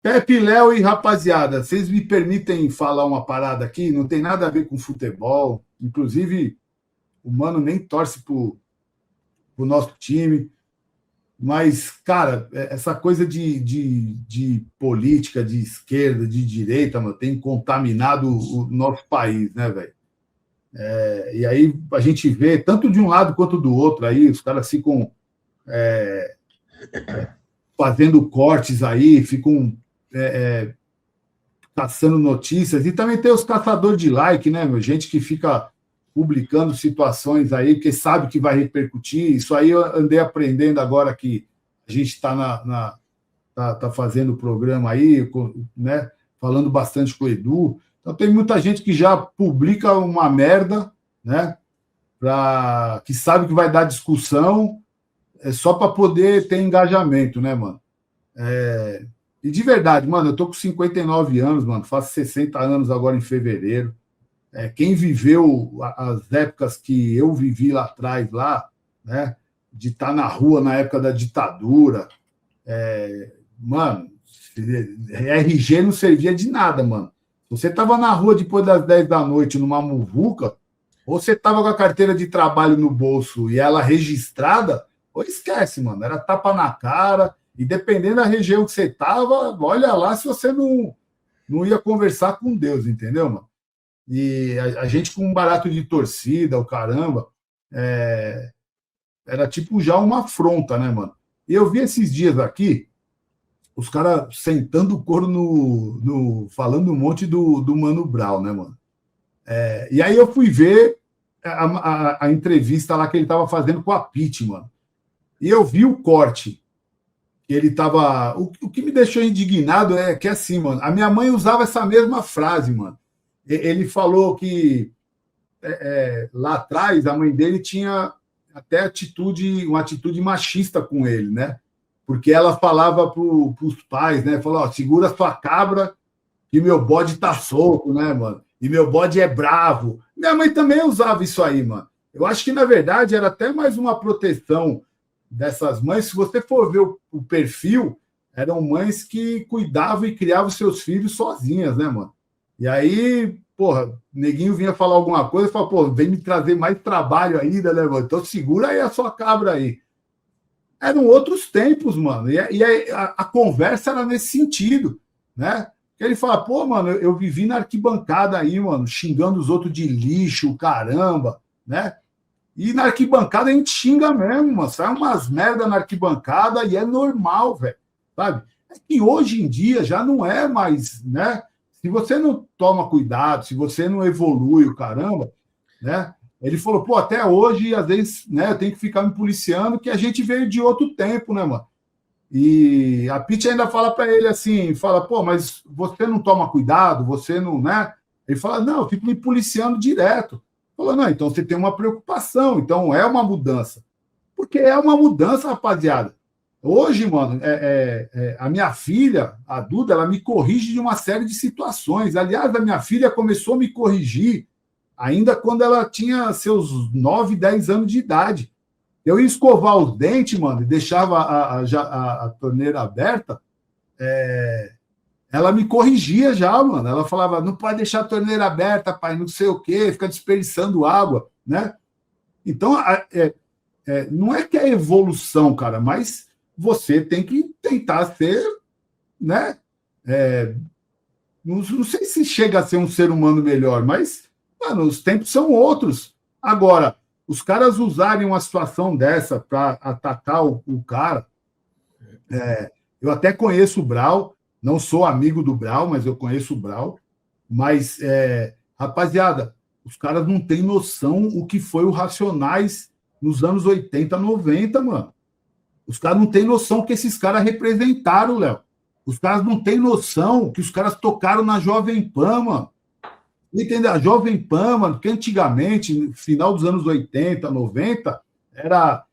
Pepe, Léo e rapaziada, vocês me permitem falar uma parada aqui? Não tem nada a ver com futebol. Inclusive, o Mano nem torce pro nosso time. Mas, cara, essa coisa de política, de esquerda, de direita, mano, tem contaminado o nosso país, né, velho? E aí a gente vê, tanto de um lado quanto do outro, aí os caras ficam fazendo cortes aí, ficam caçando notícias, e também tem os caçadores de like, né, meu? Gente que fica publicando situações aí, porque sabe que vai repercutir. Isso aí eu andei aprendendo agora que a gente está tá fazendo o programa aí, né? Falando bastante com o Edu. Então tem muita gente que já publica uma merda, né? Que sabe que vai dar discussão, só para poder ter engajamento, né, mano? E de verdade, mano, eu tô com 59 anos, mano, faço 60 anos agora em fevereiro. Quem viveu as épocas que eu vivi lá atrás, lá, né, de estar na rua na época da ditadura, mano, RG não servia de nada, mano. Você tava na rua depois das 10 da noite numa muvuca, ou você tava com a carteira de trabalho no bolso e ela registrada, ou esquece, mano, era tapa na cara, e dependendo da região que você tava, olha lá se você não ia conversar com Deus, entendeu, mano? E a gente com um barato de torcida, o caramba, era tipo já uma afronta, né, mano? E eu vi esses dias aqui, os caras sentando o couro falando um monte do Mano Brown, né, mano? E aí eu fui ver a entrevista lá que ele tava fazendo com a Pitty, mano. E eu vi o corte que ele tava. O que me deixou indignado é que, assim, mano, a minha mãe usava essa mesma frase, mano. Ele falou que lá atrás a mãe dele tinha até uma atitude machista com ele, né? Porque ela falava para os pais, né? Falou, ó, segura sua cabra que meu bode tá solto, né, mano? E meu bode é bravo. Minha mãe também usava isso aí, mano. Eu acho que, na verdade, era até mais uma proteção dessas mães. Se você for ver o perfil, eram mães que cuidavam e criavam seus filhos sozinhas, né, mano? E aí, porra, neguinho vinha falar alguma coisa e falava, pô, vem me trazer mais trabalho ainda, né, mano? Então segura aí a sua cabra aí. Eram outros tempos, mano. E a conversa era nesse sentido, né? Ele fala, pô, mano, eu vivi na arquibancada aí, mano, xingando os outros de lixo, caramba, né? E na arquibancada a gente xinga mesmo, mano. Sai umas merda na arquibancada e é normal, velho. Sabe? É que hoje em dia já não é mais, né? Se você não toma cuidado, se você não evolui o caramba, né? Ele falou, pô, até hoje, às vezes, né, eu tenho que ficar me policiando, que a gente veio de outro tempo, né, mano? E a Pitty ainda fala para ele assim, fala, pô, mas você não toma cuidado, você não, né? Ele fala, não, eu fico me policiando direto. Falou, não, então você tem uma preocupação, então é uma mudança. Porque é uma mudança, rapaziada. Hoje, mano, a minha filha, a Duda, ela me corrige de uma série de situações. Aliás, a minha filha começou a me corrigir ainda quando ela tinha seus 9, 10 anos de idade. Eu ia escovar os dentes, mano, e deixava a torneira aberta, ela me corrigia já, mano. Ela falava, não pode deixar a torneira aberta, pai, não sei o quê, fica desperdiçando água, né? Então, não é que é evolução, cara, mas você tem que tentar ser, né? Não sei se chega a ser um ser humano melhor, mas, mano, os tempos são outros. Agora, os caras usarem uma situação dessa para atacar o cara, eu até conheço o Brau, não sou amigo do Brau, mas eu conheço o Brau, mas, rapaziada, os caras não têm noção o que foi o Racionais nos anos 80, 90, mano. Os caras não têm noção que esses caras representaram, Léo. Os caras não têm noção que os caras tocaram na Jovem Pan, mano. Entendeu? A Jovem Pan, mano, que antigamente, no final dos anos 80, 90, era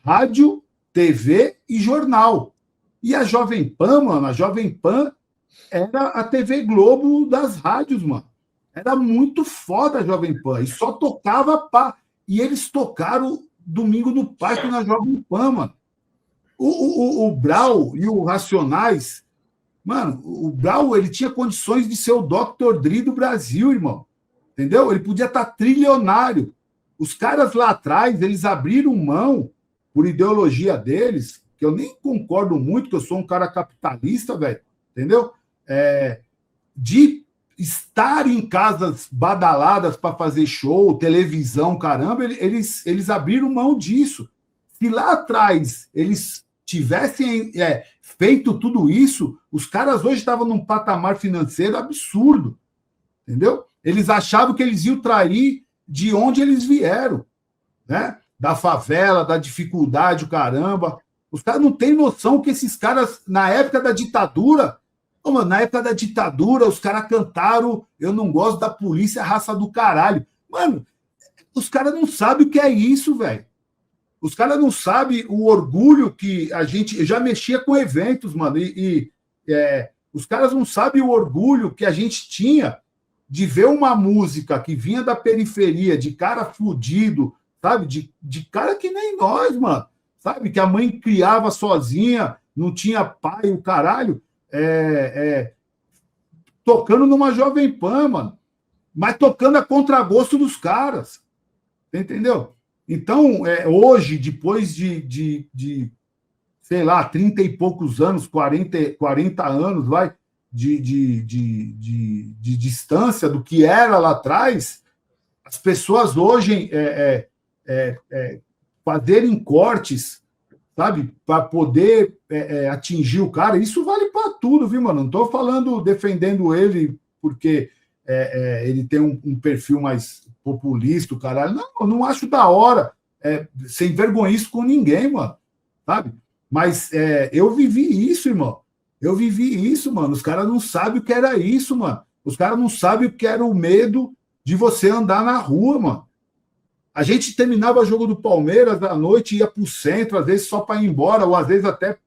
rádio, TV e jornal. E a Jovem Pan, mano, a Jovem Pan era a TV Globo das rádios, mano. Era muito foda a Jovem Pan. E só tocava pá. E eles tocaram Domingo no Parque na Jovem Pan, mano. O Brau e o Racionais Mano, o Brau, ele tinha condições de ser o Dr. Dre do Brasil, irmão. Entendeu? Ele podia estar trilionário. Os caras lá atrás, eles abriram mão, por ideologia deles, que eu nem concordo muito, que eu sou um cara capitalista, velho, entendeu? De estar em casas badaladas para fazer show, televisão, caramba, eles abriram mão disso. Se lá atrás eles tivessem feito tudo isso, os caras hoje estavam num patamar financeiro absurdo, entendeu? Eles achavam que eles iam trair de onde eles vieram, né? Da favela, da dificuldade, o caramba. Os caras não têm noção que esses caras, na época da ditadura, os caras cantaram Eu Não Gosto da Polícia, Raça do Caralho. Mano, os caras não sabem o que é isso, velho. Os caras não sabem o orgulho que a gente... Eu já mexia com eventos, mano, os caras não sabem o orgulho que a gente tinha de ver uma música que vinha da periferia, de cara fudido, sabe? De cara que nem nós, mano. Sabe? Que a mãe criava sozinha, não tinha pai, o caralho. Tocando numa Jovem Pan, mano. Mas tocando a contragosto dos caras. Entendeu? Então, hoje, depois de sei lá, 30 e poucos anos, 40 anos, vai, de distância do que era lá atrás, as pessoas hoje fazerem cortes, sabe, para poder atingir o cara, isso vale para tudo, viu, mano? Não estou falando, defendendo ele porque ele tem um perfil mais populista, o caralho. Não, eu não acho da hora sem vergonha isso com ninguém, mano, sabe? Mas eu vivi isso, irmão. Eu vivi isso, mano. Os caras não sabem o que era isso, mano. Os caras não sabem o que era o medo de você andar na rua, mano. A gente terminava o jogo do Palmeiras à noite, ia pro centro, às vezes só para ir embora, ou às vezes até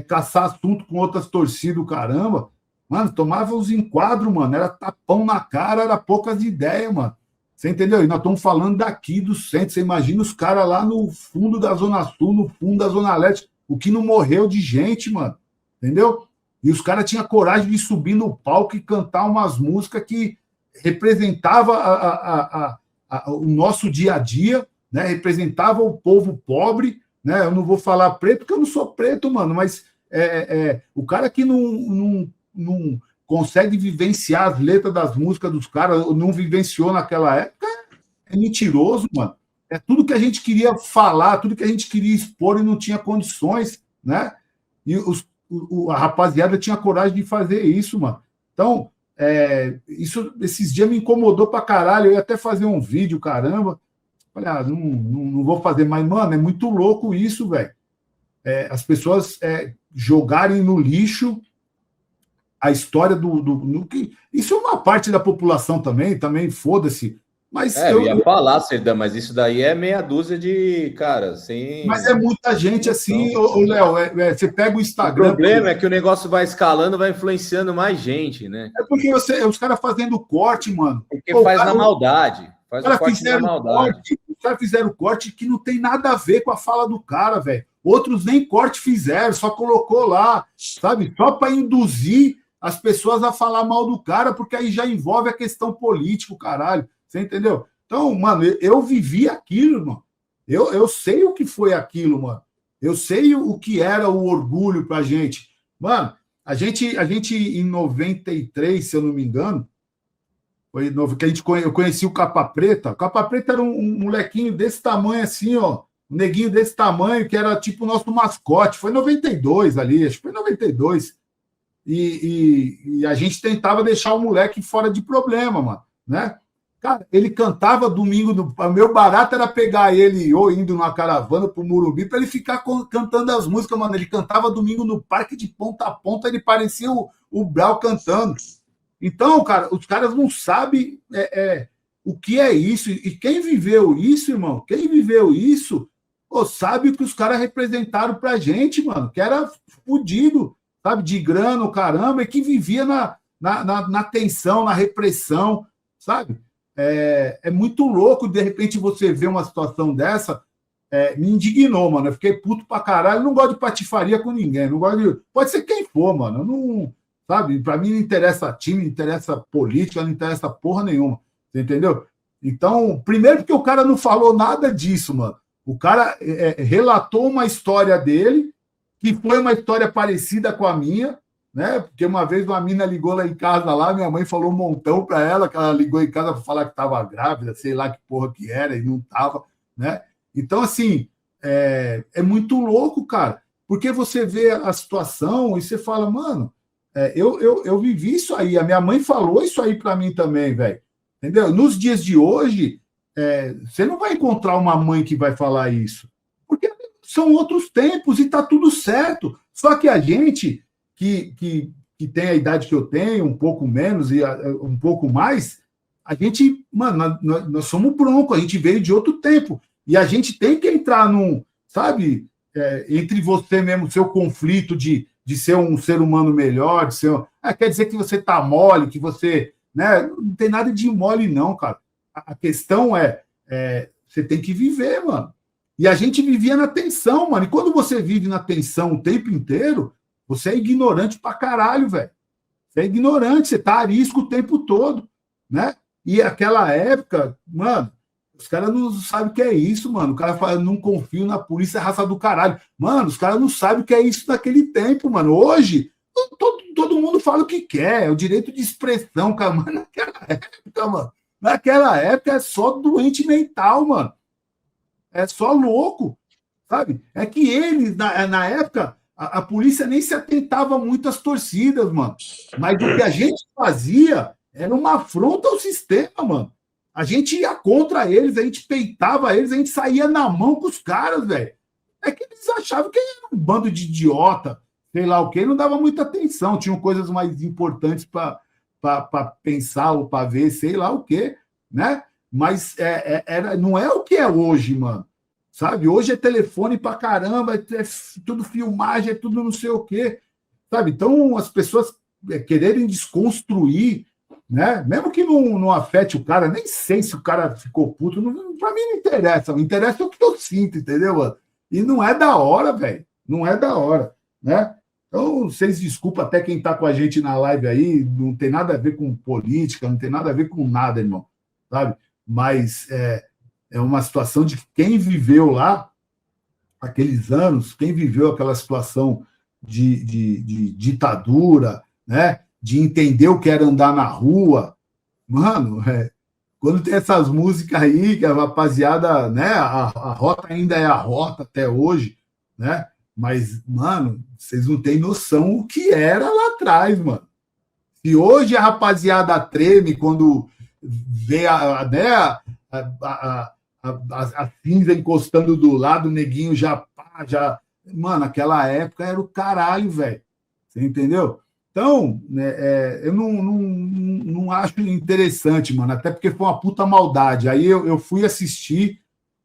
caçar assunto com outras torcidas, caramba. Mano, tomava os enquadros, mano. Era tapão na cara, era poucas ideias, mano. Você entendeu? E nós estamos falando daqui do centro. Você imagina os caras lá no fundo da Zona Sul, no fundo da Zona Leste. O que não morreu de gente, mano. Entendeu? E os caras tinham coragem de subir no palco e cantar umas músicas que representavam o nosso dia a dia, né? Representava o povo pobre, né? Eu não vou falar preto, porque eu não sou preto, mano, mas o cara que não consegue vivenciar as letras das músicas dos caras, não vivenciou naquela época, é mentiroso, mano. É tudo que a gente queria falar, tudo que a gente queria expor e não tinha condições, né? E a rapaziada tinha coragem de fazer isso, mano. Então, isso esses dias me incomodou pra caralho. Eu ia até fazer um vídeo, caramba. Falei, não vou fazer, mas, mano, é muito louco isso, velho. As pessoas jogarem no lixo a história isso é uma parte da população também foda-se. Mas eu ia falar, Serdão, mas isso daí é meia dúzia de cara, sem. Mas é muita gente assim, Léo. Você pega o Instagram. O problema é que o negócio vai escalando, vai influenciando mais gente, né? É porque os caras fazendo corte, mano. Porque faz na maldade. Faz o corte na maldade. Os caras fizeram corte que não tem nada a ver com a fala do cara, velho. Outros nem corte fizeram, só colocou lá, sabe? Só para induzir as pessoas a falar mal do cara, porque aí já envolve a questão política, caralho. Você entendeu? Então, mano, eu vivi aquilo, mano. Eu sei o que foi aquilo, mano. Eu sei o que era o orgulho pra gente. Mano, a gente em 93, se eu não me engano, foi que eu conheci o Capa Preta. O Capa Preta era um molequinho desse tamanho assim, ó. Um neguinho desse tamanho, que era tipo o nosso mascote. Foi em 92 ali, acho que foi em 92. E a gente tentava deixar o moleque fora de problema, mano, né? Cara, ele cantava domingo. O meu barato era pegar ele ou indo numa caravana pro Morumbi para ele ficar cantando as músicas, mano. Ele cantava domingo no parque de ponta a ponta, ele parecia o Brau cantando. Então, cara, os caras não sabem o que é isso. E quem viveu isso, irmão, sabe o que os caras representaram pra gente, mano, que era fudido, sabe, de grana, o caramba, e que vivia na tensão, na repressão, sabe? É muito louco, de repente, você vê uma situação dessa. Me indignou, mano. Eu fiquei puto pra caralho. Eu não gosto de patifaria com ninguém. Não gosto de... Pode ser quem for, mano. sabe? Para mim não interessa time, não interessa política, não interessa porra nenhuma, você entendeu? Então, primeiro porque o cara não falou nada disso, mano. O cara relatou uma história dele, que foi uma história parecida com a minha, né? Porque uma vez uma mina ligou lá em casa, lá, minha mãe falou um montão para ela, que ela ligou em casa para falar que estava grávida, sei lá que porra que era, e não estava, né? Então, assim, é muito louco, cara, porque você vê a situação e você fala, mano, eu vivi isso aí, a minha mãe falou isso aí para mim também, velho. Entendeu? Nos dias de hoje, você não vai encontrar uma mãe que vai falar isso, porque são outros tempos e está tudo certo. Só que a gente que tem a idade que eu tenho, um pouco menos e um pouco mais, a gente, mano, nós somos bronco, a gente veio de outro tempo. E a gente tem que entrar num, sabe, entre você mesmo, seu conflito de ser um ser humano melhor, de ser. Quer dizer que você tá mole, que você. Né? Não tem nada de mole, não, cara. A questão você tem que viver, mano. E a gente vivia na tensão, mano. E quando você vive na tensão o tempo inteiro, você é ignorante pra caralho, velho. Você é ignorante, você tá a risco o tempo todo, né? E aquela época, mano, os caras não sabem o que é isso, mano. O cara fala, não confio na polícia, raça do caralho. Mano, os caras não sabem o que é isso naquele tempo, mano. Hoje, todo mundo fala o que quer, é o direito de expressão, cara. Mas naquela época é só doente mental, mano. É só louco, sabe? É que eles, na época, a polícia nem se atentava muito às torcidas, mano. Mas o que a gente fazia era uma afronta ao sistema, mano. A gente ia contra eles, a gente peitava eles, a gente saía na mão com os caras, velho. É que eles achavam que era um bando de idiota, sei lá o quê, não dava muita atenção, tinham coisas mais importantes para pensar ou para ver, sei lá o quê, né? Mas não é o que é hoje, mano. Sabe? Hoje é telefone pra caramba, é tudo filmagem, é tudo não sei o quê. Sabe? Então, as pessoas quererem desconstruir, né? Mesmo que não afete o cara, nem sei se o cara ficou puto, pra mim não interessa. Não interessa o que eu sinto, entendeu, mano? E não é da hora, velho. Não é da hora, né? Então, vocês desculpem até quem tá com a gente na live aí, não tem nada a ver com política, não tem nada a ver com nada, irmão, sabe? Mas é uma situação de quem viveu lá, aqueles anos, quem viveu aquela situação de ditadura, né? De entender o que era andar na rua. Mano, quando tem essas músicas aí, que a rapaziada, né? A rota ainda é a rota até hoje, né? Mas, mano, vocês não têm noção o que era lá atrás, mano. Se hoje a rapaziada treme quando vê a cinza encostando do lado, o neguinho já. Mano, aquela época era o caralho, velho. Você entendeu? Então, eu não acho interessante, mano, até porque foi uma puta maldade. Aí eu fui assistir,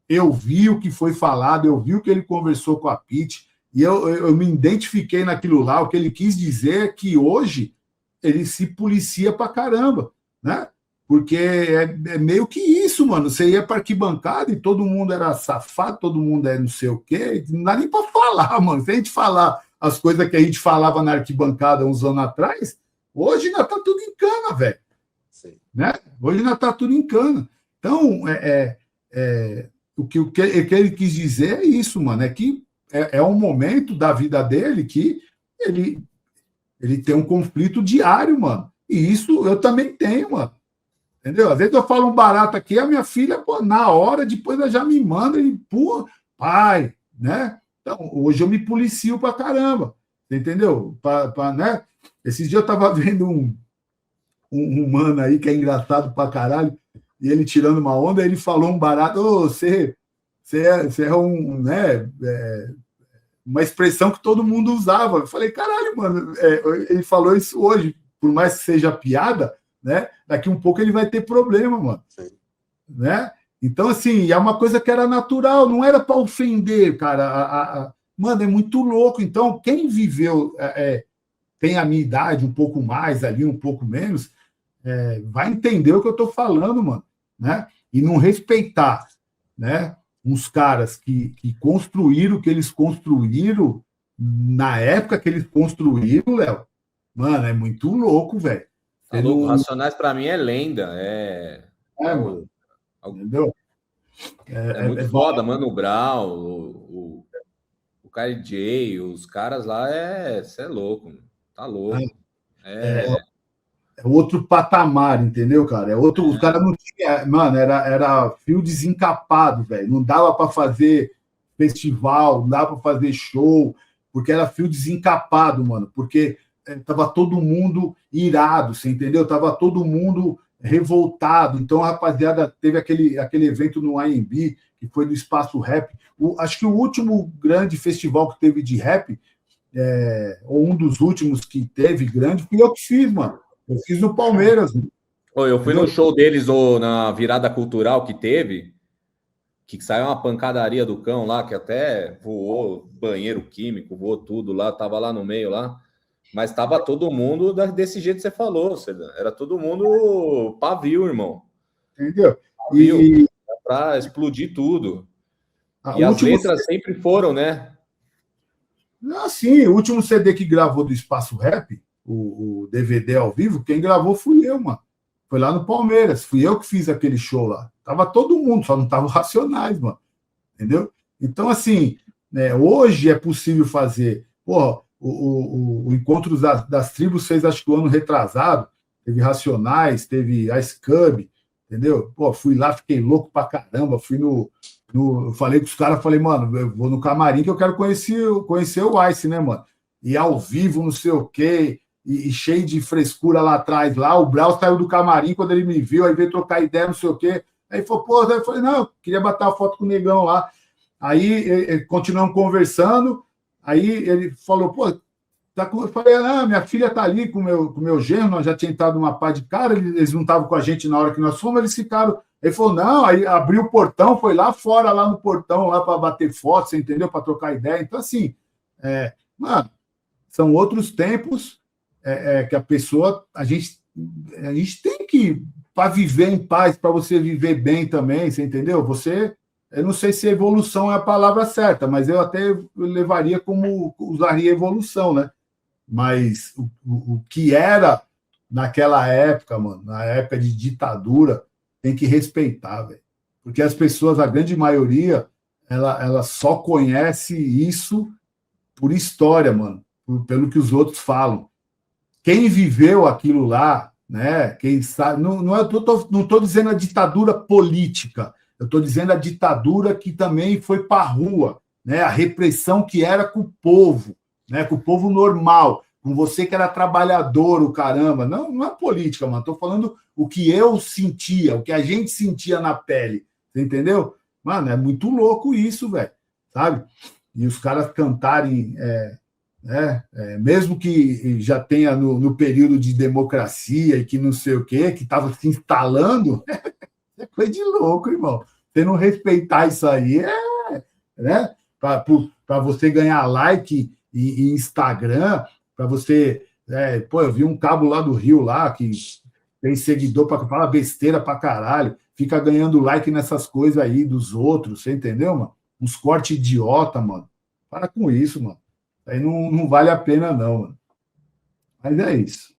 eu vi o que foi falado, eu vi o que ele conversou com a Pitty, e eu me identifiquei naquilo lá. O que ele quis dizer é que hoje ele se policia pra caramba, né? Porque é meio que isso, mano. Você ia para arquibancada e todo mundo era safado, todo mundo não sei o quê. Não dá nem para falar, mano. Se a gente falar as coisas que a gente falava na arquibancada uns anos atrás, hoje ainda tá tudo em cana, velho. Né? Hoje ainda tá tudo em cana. Então, o que ele quis dizer é isso, mano. É que é um momento da vida dele que ele tem um conflito diário, mano. E isso eu também tenho, mano. Entendeu? Às vezes eu falo um barato aqui, a minha filha, pô, na hora, depois ela já me manda e, pô, pai, né? Então, hoje eu me policio pra caramba, entendeu? Né? Esses dias eu tava vendo um mano aí que é engraçado pra caralho, e ele tirando uma onda, ele falou um barato, você é um, né? Uma expressão que todo mundo usava. Eu falei, caralho, mano, ele falou isso hoje, por mais que seja piada, né? Daqui um pouco ele vai ter problema, mano. Sim. Né? Então, assim, é uma coisa que era natural, não era para ofender, cara. Mano, é muito louco. Então, quem viveu, tem a minha idade, um pouco mais ali, um pouco menos, vai entender o que eu estou falando, mano. Né? E não respeitar, né? Uns caras que construíram o que eles construíram na época que eles construíram, Léo. Mano, é muito louco, velho. Tá louco? Racionais pra mim é lenda. Mano, entendeu? É muito foda, Mano Brown, o KJ, os caras lá, você é louco, mano. Tá louco. É outro patamar, entendeu, cara? É outro. Os caras não tinham. Mano, era fio desencapado, velho. Não dava para fazer festival, não dava para fazer show, porque era fio desencapado, mano. Porque tava todo mundo irado, você entendeu? Tava todo mundo revoltado. Então, a rapaziada teve aquele evento no AMB, que foi do Espaço Rap. Acho que o último grande festival que teve de rap, ou um dos últimos que teve grande, fui eu que fiz, mano. Eu fiz no Palmeiras. Eu fui no show deles na virada cultural que teve, que saiu uma pancadaria do cão lá, que até voou banheiro químico, voou tudo lá, tava lá no meio lá. Mas tava todo mundo desse jeito que você falou, era todo mundo pavio, irmão. Entendeu? Pavio, para explodir tudo. E as letras sempre foram, né? Sim, o último CD que gravou do Espaço Rap, o DVD ao vivo, quem gravou fui eu, mano. Foi lá no Palmeiras, fui eu que fiz aquele show lá. Tava todo mundo, só não tava Racionais, mano. Entendeu? Então, assim, hoje é possível fazer. Porra, o Encontro das Tribos fez, acho que o ano retrasado, teve Racionais, teve Ice Cub, entendeu? Pô, fui lá, fiquei louco pra caramba, fui falei com os caras, falei, mano, eu vou no camarim que eu quero conhecer o Ice, né, mano? E ao vivo, não sei o quê, e cheio de frescura lá atrás, lá, o Brau saiu do camarim quando ele me viu, aí veio trocar ideia, não sei o quê, aí falou, pô, aí eu falei, não, eu queria bater uma foto com o negão lá, aí continuamos conversando, aí ele falou, pô, eu falei, minha filha tá ali com o meu genro, nós já tinha entrado uma pá de cara, eles não estavam com a gente na hora que nós fomos, eles ficaram. Ele falou, não, aí abriu o portão, foi lá fora, lá no portão, lá para bater foto, você entendeu? Para trocar ideia. Então, assim, mano, são outros tempos que a gente tem que, para viver em paz, para você viver bem também, você entendeu? Eu não sei se evolução é a palavra certa, mas eu até levaria como, usaria evolução, né? Mas o que era naquela época, mano, na época de ditadura, tem que respeitar, velho. Porque as pessoas, a grande maioria, ela só conhece isso por história, mano, pelo que os outros falam. Quem viveu aquilo lá, né? Quem sabe, não estou dizendo a ditadura política, eu estou dizendo a ditadura que também foi para a rua, né? A repressão que era com o povo, né? Com o povo normal, com você que era trabalhador, o caramba. Não é política, mano. Estou falando o que eu sentia, o que a gente sentia na pele. Você entendeu? Mano, é muito louco isso, velho. Sabe? E os caras cantarem, mesmo que já tenha no período de democracia e que não sei o quê, que estava se instalando, é coisa de louco, irmão. Você não respeitar isso aí, né? Para você ganhar like e Instagram, para você. Eu vi um cabo lá do Rio lá que tem seguidor para falar besteira para caralho, fica ganhando like nessas coisas aí dos outros, você entendeu, mano? Uns cortes idiota, mano. Para com isso, mano. Aí não vale a pena, não, mano. Mas é isso.